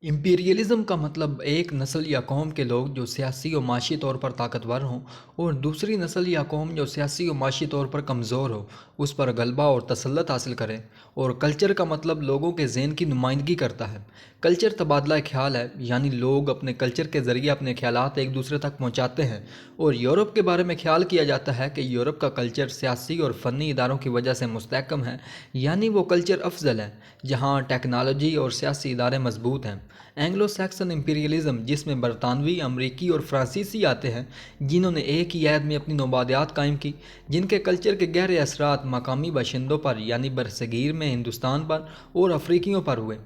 Imperialism کا مطلب ایک نسل یا قوم کے لوگ جو سیاسی و معاشی طور پر طاقتور ہوں اور دوسری نسل یا قوم جو سیاسی و معاشی طور پر کمزور ہو اس پر غلبہ اور تسلط حاصل کریں۔ اور کلچر کا مطلب لوگوں کے ذہن کی نمائندگی کرتا ہے۔ کلچر تبادلہ خیال ہے، یعنی لوگ اپنے کلچر کے ذریعے اپنے خیالات ایک دوسرے تک پہنچاتے ہیں۔ اور یورپ کے بارے میں خیال کیا جاتا ہے کہ یورپ کا کلچر سیاسی اور فنی اداروں کی وجہ سے مستحکم ہے، یعنی وہ کلچر افضل ہے جہاں ٹیکنالوجی اور سیاسی ادارے مضبوط ہیں۔ اینگلو سیکسن امپیریلزم، جس میں برطانوی، امریکی اور فرانسیسی آتے ہیں، جنہوں نے ایک ہی عہد میں اپنی نوآبادیات قائم کی، جن کے کلچر کے گہرے اثرات مقامی باشندوں پر یعنی برصغیر میں ہندوستان پر اور افریقیوں پر ہوئے۔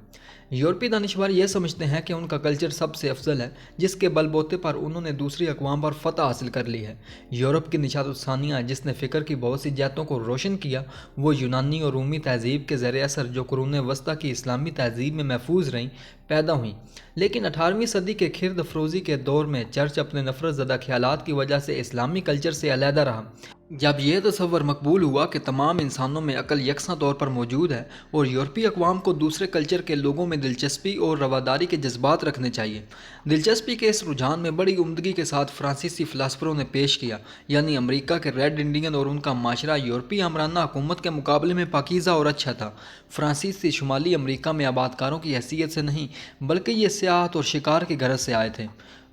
یورپی دانشور یہ سمجھتے ہیں کہ ان کا کلچر سب سے افضل ہے، جس کے بل بوتے پر انہوں نے دوسری اقوام پر فتح حاصل کر لی ہے۔ یورپ کی نشاط الثانیہ، جس نے فکر کی بہت سی جہتوں کو روشن کیا، وہ یونانی اور رومی تہذیب کے زیر اثر جو قرون وسطیٰ کی اسلامی تہذیب میں محفوظ رہیں پیدا ہوئیں۔ لیکن 18ویں صدی کے خرد افروزی کے دور میں چرچ اپنے نفرت زدہ خیالات کی وجہ سے اسلامی کلچر سے علیحدہ رہا۔ جب یہ تصور مقبول ہوا کہ تمام انسانوں میں عقل یکساں طور پر موجود ہے اور یورپی اقوام کو دوسرے کلچر کے لوگوں میں دلچسپی اور رواداری کے جذبات رکھنے چاہیے۔ دلچسپی کے اس رجحان میں بڑی عمدگی کے ساتھ فرانسیسی فلاسفروں نے پیش کیا، یعنی امریکہ کے ریڈ انڈین اور ان کا معاشرہ یورپی آمرانہ حکومت کے مقابلے میں پاکیزہ اور اچھا تھا۔ فرانسیسی شمالی امریکہ میں آباد کاروں کی حیثیت سے نہیں، بلکہ یہ سیاحت اور شکار کی غرض سے آئے تھے۔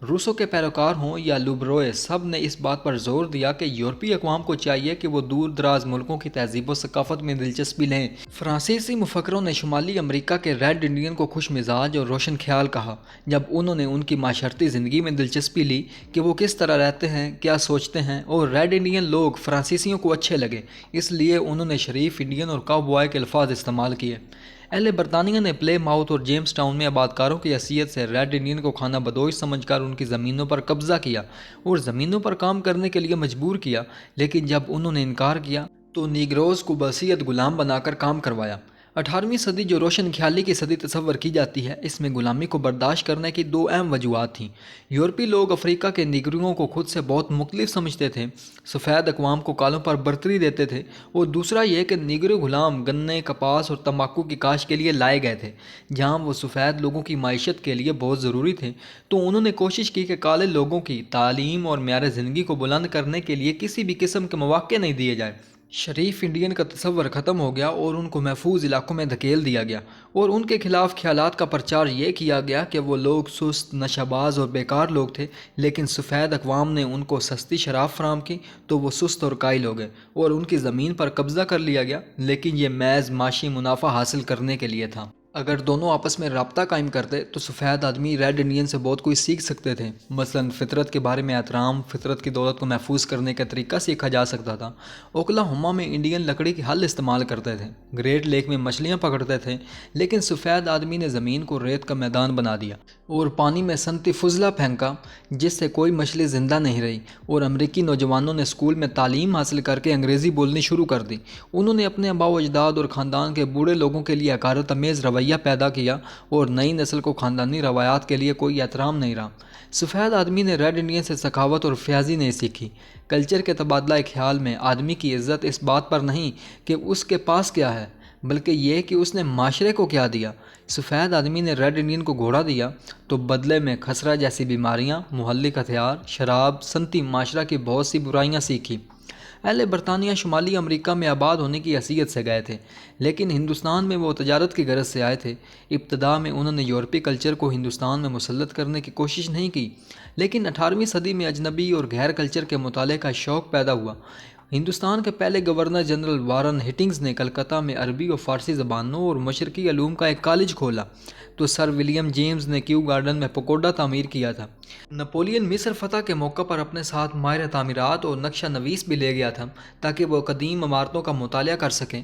روسو کے پیروکار ہوں یا لوبروئے، سب نے اس بات پر زور دیا کہ یورپی اقوام کو چاہیے کہ وہ دور دراز ملکوں کی تہذیب و ثقافت میں دلچسپی لیں۔ فرانسیسی مفکروں نے شمالی امریکہ کے ریڈ انڈین کو خوش مزاج اور روشن خیال کہا، جب انہوں نے ان کی معاشرتی زندگی میں دلچسپی لی کہ وہ کس طرح رہتے ہیں، کیا سوچتے ہیں، اور ریڈ انڈین لوگ فرانسیسیوں کو اچھے لگے، اس لیے انہوں نے شریف انڈین اور کاؤ بوائے کے الفاظ استعمال کیے۔ اہل برطانیہ نے پلے ماؤتھ اور جیمز ٹاؤن میں آبادکاروں کی حیثیت سے ریڈ انڈین کو خانہ بدوش سمجھ کر ان کی زمینوں پر قبضہ کیا اور زمینوں پر کام کرنے کے لیے مجبور کیا، لیکن جب انہوں نے انکار کیا تو نیگروز کو بحیثیت غلام بنا کر کام کروایا۔ 18ویں صدی جو روشن خیالی کی صدی تصور کی جاتی ہے، اس میں غلامی کو برداشت کرنے کی دو اہم وجوہات تھیں۔ یورپی لوگ افریقہ کے نیگروؤں کو خود سے بہت مختلف سمجھتے تھے، سفید اقوام کو کالوں پر برتری دیتے تھے، اور دوسرا یہ کہ نیگرو غلام گنے، کپاس اور تمباکو کی کاشت کے لیے لائے گئے تھے، جہاں وہ سفید لوگوں کی معیشت کے لیے بہت ضروری تھے۔ تو انہوں نے کوشش کی کہ کالے لوگوں کی تعلیم اور معیار زندگی کو بلند کرنے کے لیے کسی بھی قسم کے مواقع نہیں دیے جائیں۔ شریف انڈین کا تصور ختم ہو گیا اور ان کو محفوظ علاقوں میں دھکیل دیا گیا، اور ان کے خلاف خیالات کا پرچار یہ کیا گیا کہ وہ لوگ سست، نشہ باز اور بیکار لوگ تھے، لیکن سفید اقوام نے ان کو سستی شراب فراہم کی تو وہ سست اور قائل ہو گئے اور ان کی زمین پر قبضہ کر لیا گیا، لیکن یہ محض معاشی منافع حاصل کرنے کے لیے تھا۔ اگر دونوں آپس میں رابطہ قائم کرتے تو سفید آدمی ریڈ انڈین سے بہت کچھ سیکھ سکتے تھے۔ مثلاً فطرت کے بارے میں احترام، فطرت کی دولت کو محفوظ کرنے کا طریقہ سیکھا جا سکتا تھا۔ اوکلاہوما میں انڈین لکڑی کی حل استعمال کرتے تھے، گریٹ لیک میں مچھلیاں پکڑتے تھے، لیکن سفید آدمی نے زمین کو ریت کا میدان بنا دیا اور پانی میں صنعتی فضلہ پھینکا جس سے کوئی مچھلی زندہ نہیں رہی۔ اور امریکی نوجوانوں نے اسکول میں تعلیم حاصل کر کے انگریزی بولنی شروع کر دی۔ انہوں نے اپنے آباء و اجداد اور خاندان کے بوڑھے لوگوں کے لیے حقارت آمیز رویہ پیدا کیا، اور نئی نسل کو خاندانی روایات کے لیے کوئی احترام نہیں رہا۔ سفید آدمی نے ریڈ انڈین سے سخاوت اور فیاضی نہیں سیکھی۔ کلچر کے تبادلہ خیال میں آدمی کی عزت اس بات پر نہیں کہ اس کے پاس کیا ہے، بلکہ یہ کہ اس نے معاشرے کو کیا دیا۔ سفید آدمی نے ریڈ انڈین کو گھوڑا دیا تو بدلے میں خسرہ جیسی بیماریاں، مہلک ہتھیار، شراب، صنعتی معاشرہ کی بہت سی برائیاں سیکھی۔ اہل برطانیہ شمالی امریکہ میں آباد ہونے کی حیثیت سے گئے تھے، لیکن ہندوستان میں وہ تجارت کی غرض سے آئے تھے۔ ابتدا میں انہوں نے یورپی کلچر کو ہندوستان میں مسلط کرنے کی کوشش نہیں کی، لیکن 18ویں صدی میں اجنبی اور غیر کلچر کے مطالعے کا شوق پیدا ہوا۔ ہندوستان کے پہلے گورنر جنرل وارن ہسٹنگز نے کلکتہ میں عربی اور فارسی زبانوں اور مشرقی علوم کا ایک کالج کھولا، تو سر ولیم جیمز نے کیو گارڈن میں پگوڈا تعمیر کیا تھا۔ نپولین مصر فتح کے موقع پر اپنے ساتھ ماہر تعمیرات اور نقشہ نویس بھی لے گیا تھا تاکہ وہ قدیم عمارتوں کا مطالعہ کر سکیں۔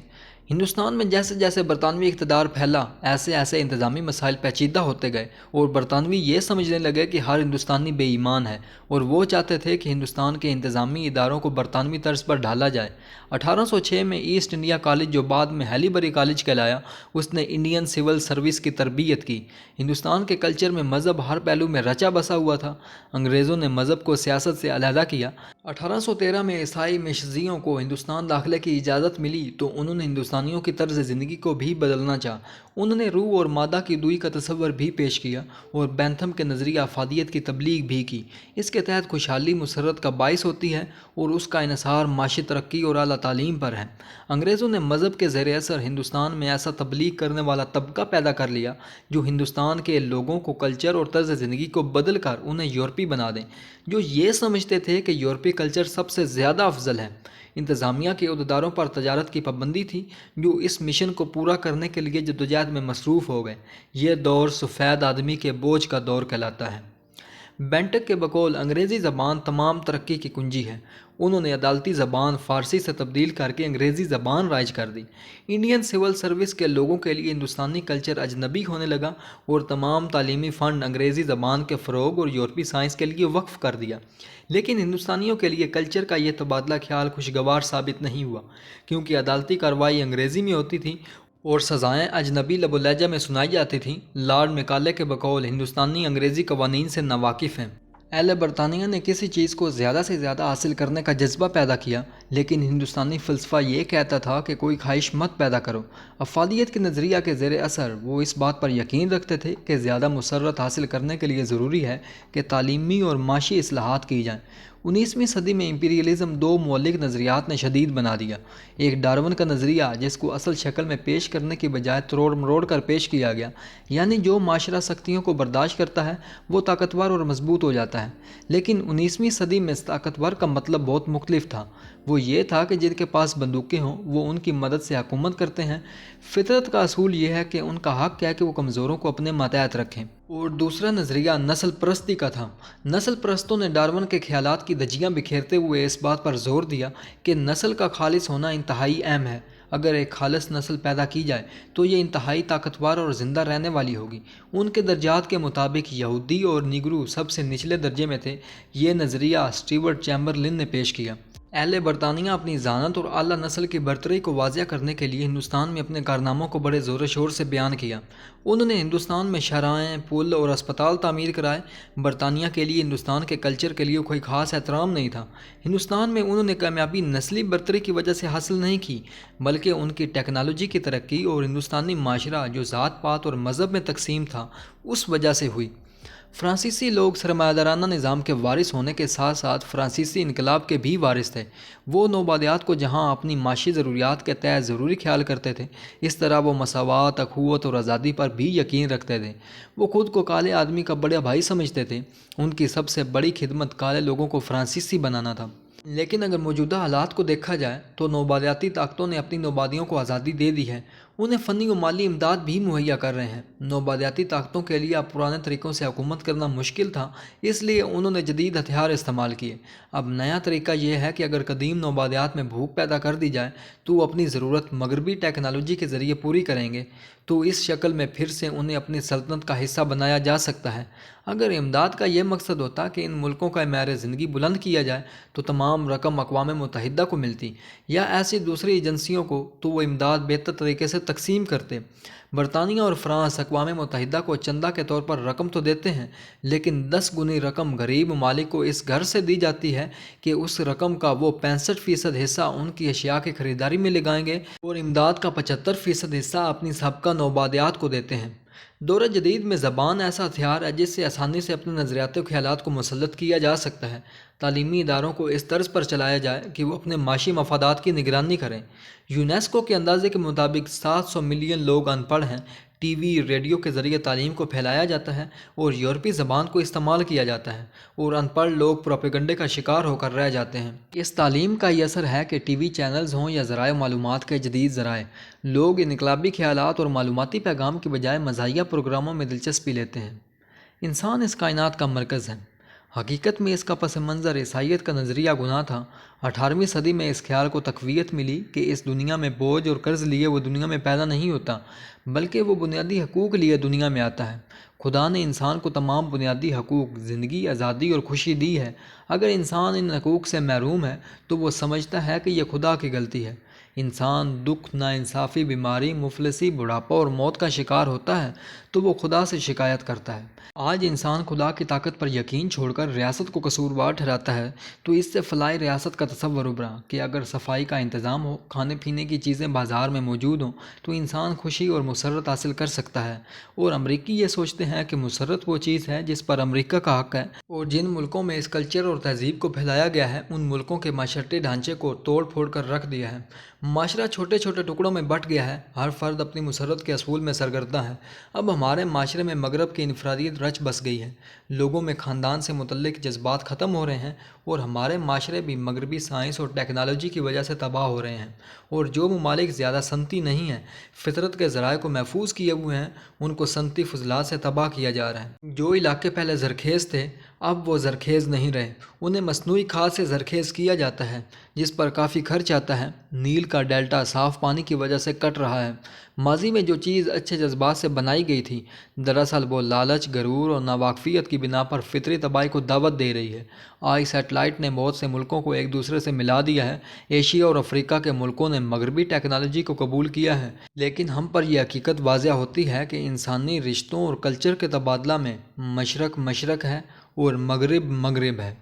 ہندوستان میں جیسے جیسے برطانوی اقتدار پھیلا، ایسے ایسے انتظامی مسائل پیچیدہ ہوتے گئے، اور برطانوی یہ سمجھنے لگے کہ ہر ہندوستانی بے ایمان ہے، اور وہ چاہتے تھے کہ ہندوستان کے انتظامی اداروں کو برطانوی طرز پر ڈھالا جائے۔ 1806 میں ایسٹ انڈیا کالج، جو بعد میں ہیلی بری کالج کہلایا، اس نے انڈین سول سروس کی تربیت کی۔ ہندوستان کے کلچر میں مذہب ہر پہلو میں رچا بسا ہوا تھا۔ انگریزوں نے مذہب کو سیاست سے علیحدہ کیا۔ 1813 میں عیسائی مشرقیوں کو ہندوستان داخلے کی اجازت ملی تو انہوں نے ہندوستانیوں کی طرز زندگی کو بھی بدلنا چاہا۔ انہوں نے روح اور مادہ کی دوئی کا تصور بھی پیش کیا اور بینتھم کے نظریہ افادیت کی تبلیغ بھی کی۔ اس کے تحت خوشحالی مسرت کا باعث ہوتی ہے اور اس کا انحصار معاشی ترقی اور اعلیٰ تعلیم پر ہے۔ انگریزوں نے مذہب کے زیر اثر ہندوستان میں ایسا تبلیغ کرنے والا طبقہ پیدا کر لیا جو ہندوستان کے لوگوں کو کلچر اور طرز زندگی کو بدل کر انہیں یورپی بنا دیں، جو یہ سمجھتے تھے کہ یورپی کلچر سب سے زیادہ افضل ہے۔ انتظامیہ کے عہدیداروں پر تجارت کی پابندی تھی، جو اس مشن کو پورا کرنے کے لیے جدوجہد میں مصروف ہو گئے۔ یہ دور سفید آدمی کے بوجھ کا دور کہلاتا ہے۔ بینٹک کے بقول انگریزی زبان تمام ترقی کی کنجی ہے۔ انہوں نے عدالتی زبان فارسی سے تبدیل کر کے انگریزی زبان رائج کر دی۔ انڈین سول سروس کے لوگوں کے لیے ہندوستانی کلچر اجنبی ہونے لگا اور تمام تعلیمی فنڈ انگریزی زبان کے فروغ اور یورپی سائنس کے لیے وقف کر دیا۔ لیکن ہندوستانیوں کے لیے کلچر کا یہ تبادلہ خیال خوشگوار ثابت نہیں ہوا، کیونکہ عدالتی کارروائی انگریزی میں ہوتی تھی اور سزائیں اجنبی لب و لہجہ میں سنائی جاتی تھیں۔ لارڈ میکالے کے بقول ہندوستانی انگریزی قوانین سے ناواقف ہیں۔ اہل برطانیہ نے کسی چیز کو زیادہ سے زیادہ حاصل کرنے کا جذبہ پیدا کیا، لیکن ہندوستانی فلسفہ یہ کہتا تھا کہ کوئی خواہش مت پیدا کرو۔ افادیت کے نظریہ کے زیر اثر وہ اس بات پر یقین رکھتے تھے کہ زیادہ مسرت حاصل کرنے کے لیے ضروری ہے کہ تعلیمی اور معاشی اصلاحات کی جائیں۔ 19ویں صدی میں امپیریلزم دو مولک نظریات نے شدید بنا دیا۔ ایک ڈارون کا نظریہ جس کو اصل شکل میں پیش کرنے کی بجائے تروڑ مروڑ کر پیش کیا گیا، یعنی جو معاشرہ سختیوں کو برداشت کرتا ہے وہ طاقتور اور مضبوط ہو جاتا ہے۔ لیکن 19ویں صدی میں طاقتور کا مطلب بہت مختلف تھا۔ وہ یہ تھا کہ جن کے پاس بندوقیں ہوں وہ ان کی مدد سے حکومت کرتے ہیں۔ فطرت کا اصول یہ ہے کہ ان کا حق ہے کہ وہ کمزوروں کو اپنے ماتحت رکھیں۔ اور دوسرا نظریہ نسل پرستی کا تھا۔ نسل پرستوں نے ڈارون کے خیالات کی دھجیاں بکھیرتے ہوئے اس بات پر زور دیا کہ نسل کا خالص ہونا انتہائی اہم ہے۔ اگر ایک خالص نسل پیدا کی جائے تو یہ انتہائی طاقتور اور زندہ رہنے والی ہوگی۔ ان کے درجات کے مطابق یہودی اور نیگرو سب سے نچلے درجے میں تھے۔ یہ نظریہ اسٹیورٹ چیمبرلن نے پیش کیا۔ اہل برطانیہ اپنی ذہانت اور اعلیٰ نسل کی برتری کو واضح کرنے کے لیے ہندوستان میں اپنے کارناموں کو بڑے زور و شور سے بیان کیا۔ انہوں نے ہندوستان میں شاہراہیں، پل اور اسپتال تعمیر کرائے۔ برطانیہ کے لیے ہندوستان کے کلچر کے لیے کوئی خاص احترام نہیں تھا۔ ہندوستان میں انہوں نے کامیابی نسلی برتری کی وجہ سے حاصل نہیں کی، بلکہ ان کی ٹیکنالوجی کی ترقی اور ہندوستانی معاشرہ جو ذات پات اور مذہب میں تقسیم تھا اس وجہ سے ہوئی۔ فرانسیسی لوگ سرمایہ دارانہ نظام کے وارث ہونے کے ساتھ ساتھ فرانسیسی انقلاب کے بھی وارث تھے۔ وہ نوبادیات کو جہاں اپنی معاشی ضروریات کے تحت ضروری خیال کرتے تھے، اس طرح وہ مساوات، اخوت اور آزادی پر بھی یقین رکھتے تھے۔ وہ خود کو کالے آدمی کا بڑا بھائی سمجھتے تھے۔ ان کی سب سے بڑی خدمت کالے لوگوں کو فرانسیسی بنانا تھا۔ لیکن اگر موجودہ حالات کو دیکھا جائے تو نوبادیاتی طاقتوں نے اپنی نوبادیوں کو آزادی دے دی ہے۔ انہیں فنی و مالی امداد بھی مہیا کر رہے ہیں۔ نوبادیاتی طاقتوں کے لیے اب پرانے طریقوں سے حکومت کرنا مشکل تھا، اس لیے انہوں نے جدید ہتھیار استعمال کیے۔ اب نیا طریقہ یہ ہے کہ اگر قدیم نوبادیات میں بھوک پیدا کر دی جائے تو وہ اپنی ضرورت مغربی ٹیکنالوجی کے ذریعے پوری کریں گے، تو اس شکل میں پھر سے انہیں اپنی سلطنت کا حصہ بنایا جا سکتا ہے۔ اگر امداد کا یہ مقصد ہوتا کہ ان ملکوں کا معیار زندگی بلند کیا جائے تو تمام رقم اقوام متحدہ کو ملتی یا ایسی دوسری ایجنسیوں کو، تو وہ امداد بہتر طریقے سے تقسیم کرتے۔ برطانیہ اور فرانس اقوام متحدہ کو چندہ کے طور پر رقم تو دیتے ہیں، لیکن 10 گنی رقم غریب ممالک کو اس گھر سے دی جاتی ہے کہ اس رقم کا وہ 65% حصہ ان کی اشیاء کی خریداری میں لگائیں گے اور امداد کا 75% حصہ اپنی سابقہ نوبادیات کو دیتے ہیں۔ دور جدید میں زبان ایسا ہتھیار ہے جس سے آسانی سے اپنے نظریات و خیالات کو مسلط کیا جا سکتا ہے۔ تعلیمی اداروں کو اس طرز پر چلایا جائے کہ وہ اپنے معاشی مفادات کی نگرانی کریں۔ یونیسکو کے اندازے کے مطابق 700 ملین لوگ ان پڑھ ہیں۔ ٹی وی، ریڈیو کے ذریعے تعلیم کو پھیلایا جاتا ہے اور یورپی زبان کو استعمال کیا جاتا ہے، اور ان پڑھ لوگ پروپیگنڈے کا شکار ہو کر رہ جاتے ہیں۔ اس تعلیم کا یہ اثر ہے کہ ٹی وی چینلز ہوں یا ذرائع معلومات کے جدید ذرائع، لوگ انقلابی خیالات اور معلوماتی پیغام کے بجائے مزاحیہ پروگراموں میں دلچسپی لیتے ہیں۔ انسان اس کائنات کا مرکز ہے۔ حقیقت میں اس کا پس منظر عیسائیت کا نظریہ گناہ تھا۔ 18ویں صدی میں اس خیال کو تقویت ملی کہ اس دنیا میں بوجھ اور قرض لیے وہ دنیا میں پیدا نہیں ہوتا، بلکہ وہ بنیادی حقوق لیے دنیا میں آتا ہے۔ خدا نے انسان کو تمام بنیادی حقوق، زندگی، آزادی اور خوشی دی ہے۔ اگر انسان ان حقوق سے محروم ہے تو وہ سمجھتا ہے کہ یہ خدا کی غلطی ہے۔ انسان دکھ، ناانصافی، بیماری، مفلسی، بڑھاپا اور موت کا شکار ہوتا ہے تو وہ خدا سے شکایت کرتا ہے۔ آج انسان خدا کی طاقت پر یقین چھوڑ کر ریاست کو قصوروار ٹھہراتا ہے، تو اس سے فلاحی ریاست کا تصور ابھرا کہ اگر صفائی کا انتظام ہو، کھانے پینے کی چیزیں بازار میں موجود ہوں، تو انسان خوشی اور مسرت حاصل کر سکتا ہے۔ اور امریکی یہ سوچتے ہیں کہ مسرت وہ چیز ہے جس پر امریکہ کا حق ہے، اور جن ملکوں میں اس کلچر اور تہذیب کو پھیلایا گیا ہے، ان ملکوں کے معاشرتی ڈھانچے کو توڑ پھوڑ کر رکھ دیا ہے۔ معاشرہ چھوٹے چھوٹے ٹکڑوں میں بٹ گیا ہے، ہر فرد اپنی مسرت کے اصول میں سرگرداں ہے۔ اب ہمارے معاشرے میں مغرب کی انفرادیت رچ بس گئی ہے، لوگوں میں خاندان سے متعلق جذبات ختم ہو رہے ہیں، اور ہمارے معاشرے بھی مغربی سائنس اور ٹیکنالوجی کی وجہ سے تباہ ہو رہے ہیں۔ اور جو ممالک زیادہ صنعتی نہیں ہیں، فطرت کے ذرائع کو محفوظ کیے ہوئے ہیں، ان کو صنعتی فضلات سے تباہ کیا جا رہا ہے۔ جو علاقے پہلے زرخیز تھے، اب وہ زرخیز نہیں رہے، انہیں مصنوعی کھاد سے زرخیز کیا جاتا ہے، جس پر کافی خرچ آتا ہے۔ نیل کا ڈیلٹا صاف پانی کی وجہ سے کٹ رہا ہے۔ ماضی میں جو چیز اچھے جذبات سے بنائی گئی تھی، دراصل وہ لالچ، غرور اور ناواقفیت کی بنا پر فطری تباہی کو دعوت دے رہی ہے۔ آج سیٹلائٹ نے بہت سے ملکوں کو ایک دوسرے سے ملا دیا ہے۔ ایشیا اور افریقہ کے ملکوں نے مغربی ٹیکنالوجی کو قبول کیا ہے، لیکن ہم پر یہ حقیقت واضح ہوتی ہے کہ انسانی رشتوں اور کلچر کے تبادلہ میں مشرق مشرق ہے اور مغرب مغرب ہے۔